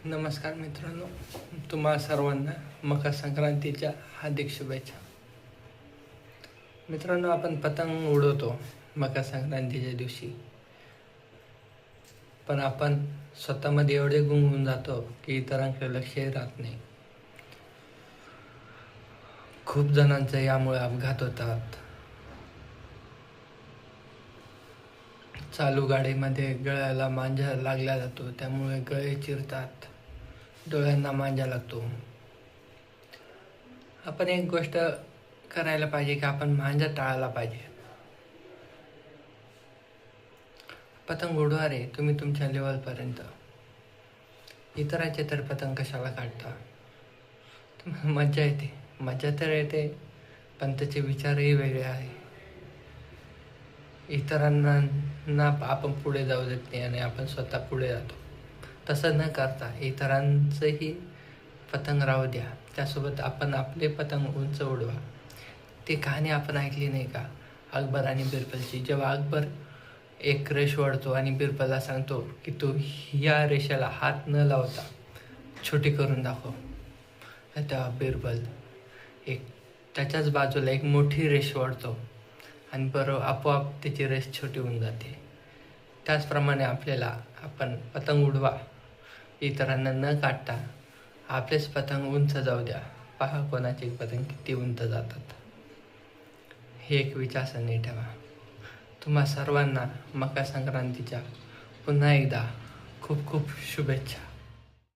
नमस्कार मित्रांनो, तुम्हा सर्वांना मकर संक्रांतीच्या हार्दिक शुभेच्छा. मित्रांनो, आपण पतंग उडवतो मकर संक्रांतीच्या दिवशी, पण आपण स्वतःमध्ये एवढे गुंगून जातो की इतरांकडे लक्षही राहत नाही. खूप जणांचे यामुळे अपघात होतात. चालू गाडीमध्ये गळ्याला मांजा लागला जातो, त्यामुळे गळे चिरतात, डोळ्यांना मांजा लागतो. आपण एक गोष्ट करायला पाहिजे की आपण मांजा टाळायला पाहिजे. पतंग उडवा रे तुम्ही तुमच्या लेवलपर्यंत, इतरांचे तर पतंग कशाला काढता. मज्जा येते, मज्जा तर येते, पण त्याचे विचारही वेगळे आहे. इतरांना आपण पुढे जाऊ देत नाही आणि आपण स्वतः पुढे जातो. तसं न करता इतरांचंही पतंग राहू द्या, त्यासोबत आपण आपले पतंग उंच उडवा. ती कहाणी आपण ऐकली नाही का, अकबर आणि बिरबलची? जेव्हा अकबर एक रेष ओढतो आणि बिरबलला सांगतो की तू या रेषेला हात न लावता छोटी करून दाखव, तेव्हा बिरबल त्याच्याच बाजूला एक मोठी रेष ओढतो आणि बरोबर आपोआप त्याची रेष छोटी होऊन जाते. त्याचप्रमाणे आपण पतंग उडवा, इतरांना न काढता आपलेच पतंग उंच जाऊ द्या. पहा कोणाचे पतंग किती उंच जातात. हे एक विचारसरणी ठेवा. तुम्हा सर्वांना मकर संक्रांतीच्या पुन्हा एकदा खूप खूप शुभेच्छा.